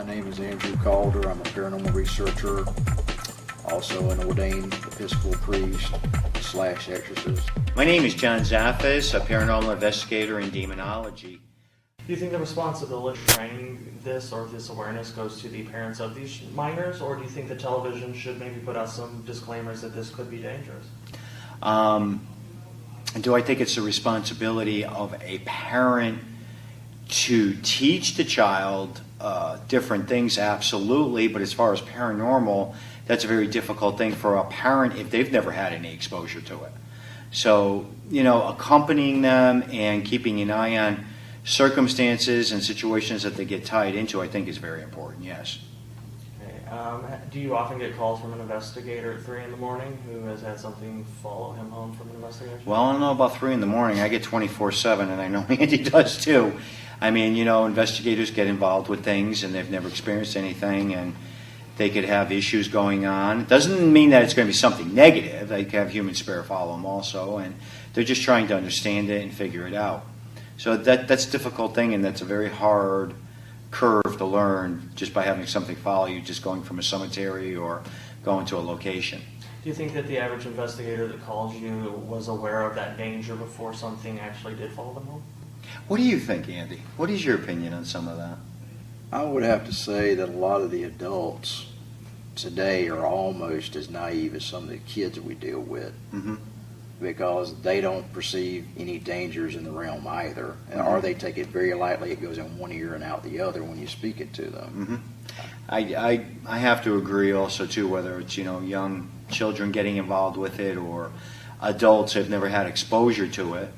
My name is Andrew Calder. I'm a paranormal researcher, also an ordained Episcopal priest / exorcist. My name is John Zaffis, a paranormal investigator in demonology. Do you think the responsibility of training this or this awareness goes to the parents of these minors, or do you think the television should maybe put out some disclaimers that this could be dangerous? Do I think it's the responsibility of a parent to teach the child different things? Absolutely, but as far as paranormal, that's a very difficult thing for a parent if they've never had any exposure to it. So, accompanying them and keeping an eye on circumstances and situations that they get tied into, I think is very important, yes. Okay. Do you often get calls from an investigator at 3 in the morning who has had something follow him home from an investigation? Well, I don't know about 3 in the morning. I get 24/7, and I know Andy does too. I mean, investigators get involved with things, and they've never experienced anything, and they could have issues going on. It doesn't mean that it's going to be something negative. They can have human spirit follow them also, and they're just trying to understand it and figure it out. So that's a difficult thing, and that's a very hard curve to learn just by having something follow you, just going from a cemetery or going to a location. Do you think that the average investigator that calls you was aware of that danger before something actually did follow them home? What do you think, Andy? What is your opinion on some of that? I would have to say that a lot of the adults today are almost as naive as some of the kids that we deal with, because they don't perceive any dangers in the realm either, or they take it very lightly. It goes in one ear and out the other when you speak it to them. I have to agree also too, whether it's young children getting involved with it or adults who've never had exposure to it,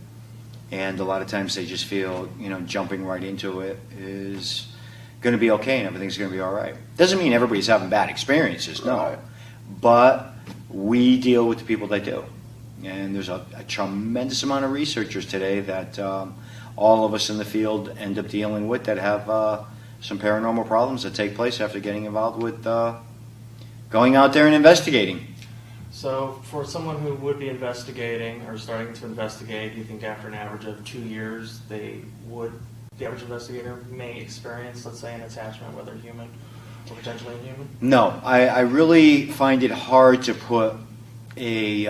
and a lot of times they just feel jumping right into it is going to be okay and everything's going to be all right. Doesn't mean everybody's having bad experiences, no, Right. but we deal with the people that do. And there's a tremendous amount of researchers today that all of us in the field end up dealing with that have some paranormal problems that take place after getting involved with going out there and investigating. So for someone who would be investigating or starting to investigate, do you think after an average of 2 years the average investigator may experience, let's say, an attachment, whether human or potentially inhuman? No, I really find it hard to put a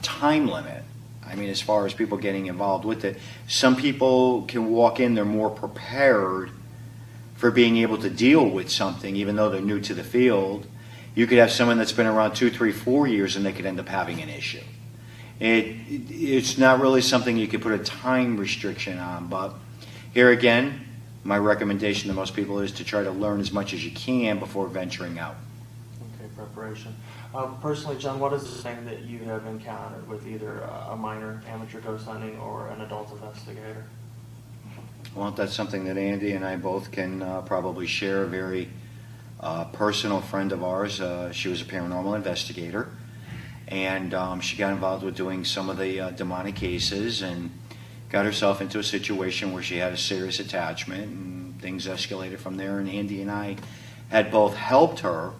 time limit. I mean, as far as people getting involved with it, some people can walk in, they're more prepared for being able to deal with something, even though they're new to the field. You could have someone that's been around 2, 3, 4 years, and they could end up having an issue. It's not really something you could put a time restriction on, but here again, my recommendation to most people is to try to learn as much as you can before venturing out. Okay, preparation. Personally, John, what is the thing that you have encountered with either a minor amateur ghost hunting or an adult investigator? Well, that's something that Andy and I both can probably share. A very personal friend of ours, she was a paranormal investigator, and she got involved with doing some of the demonic cases and got herself into a situation where she had a serious attachment, and things escalated from there, and Andy and I had both helped her,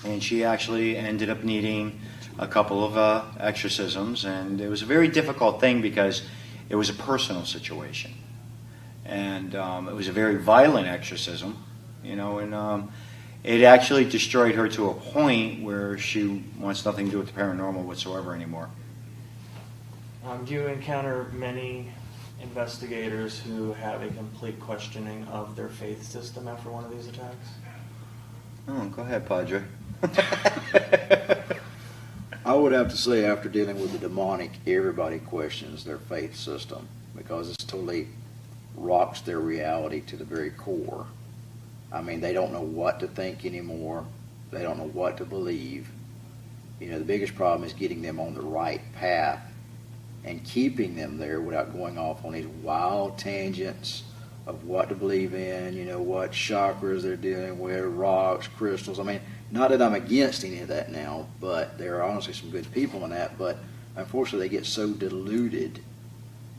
and she actually ended up needing a couple of exorcisms, and it was a very difficult thing because it was a personal situation, and it was a very violent exorcism, and it actually destroyed her to a point where she wants nothing to do with the paranormal whatsoever anymore. Do you encounter many investigators who have a complete questioning of their faith system after one of these attacks? Oh, go ahead, Padre. I would have to say, after dealing with the demonic, everybody questions their faith system because it totally rocks their reality to the very core. I mean, they don't know what to think anymore. They don't know what to believe. The biggest problem is getting them on the right path and keeping them there without going off on these wild tangents of what to believe in, what chakras they're dealing with, rocks, crystals. I mean, not that I'm against any of that now, but there are honestly some good people in that, but unfortunately they get so diluted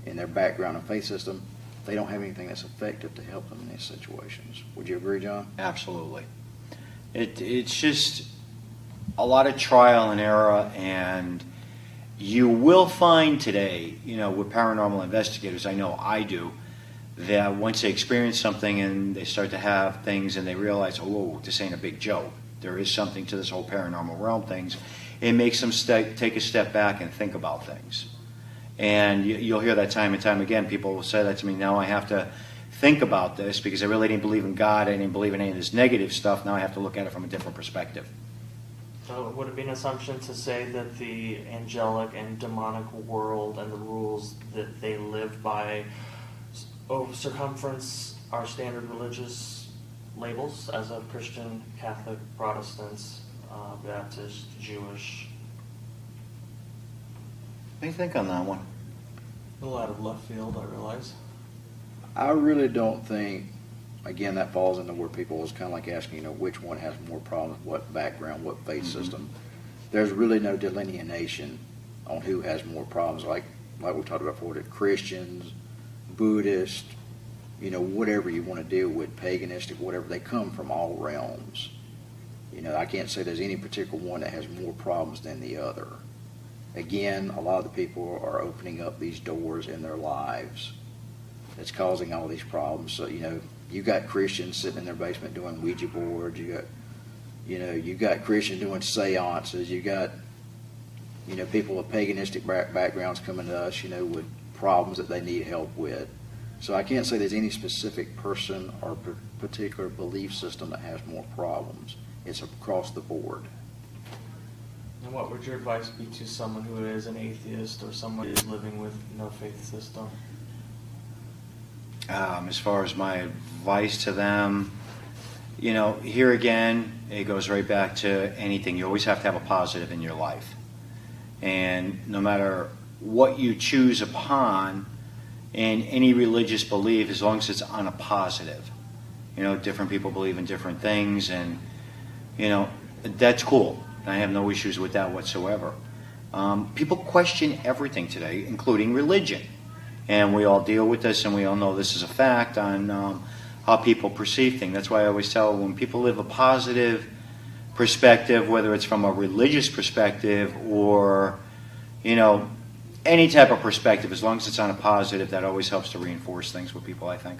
in their background and faith system, they don't have anything that's effective to help them in these situations. Would you agree, John? Absolutely. It's just a lot of trial and error, and you will find today, with paranormal investigators, I know I do, that once they experience something and they start to have things and they realize, oh, this ain't a big joke. There is something to this whole paranormal realm things. It makes them take a step back and think about things. And you'll hear that time and time again. People will say that to me, now I have to think about this because I really didn't believe in God. I didn't believe in any of this negative stuff. Now I have to look at it from a different perspective. So would it be an assumption to say that the angelic and demonic world and the rules that they live by circumference our standard religious labels as of Christian, Catholic, Protestants, Baptist, Jewish? What do you think on that one? A lot of left field, I realize. I really don't think, again, that falls into where people is kind of like asking, which one has more problems, what background, what faith system. There's really no delineation on who has more problems. Like we talked about before, that Christians, Buddhists, whatever you want to deal with, paganistic, whatever, they come from all realms. I can't say there's any particular one that has more problems than the other. Again, a lot of the people are opening up these doors in their lives that's causing all these problems. So, you got Christians sitting in their basement doing Ouija boards. You got Christians doing seances. You got, people with paganistic backgrounds coming to us, with problems that they need help with. So I can't say there's any specific person or particular belief system that has more problems. It's across the board. And what would your advice be to someone who is an atheist or someone who is living with no faith system? As far as my advice to them, here again, it goes right back to anything. You always have to have a positive in your life. And no matter what you choose upon in any religious belief, as long as it's on a positive. Different people believe in different things, and, that's cool. I have no issues with that whatsoever. People question everything today, including religion. And we all deal with this, and we all know this is a fact on how people perceive things. That's why I always tell when people live a positive perspective, whether it's from a religious perspective or, any type of perspective, as long as it's on a positive, that always helps to reinforce things with people, I think.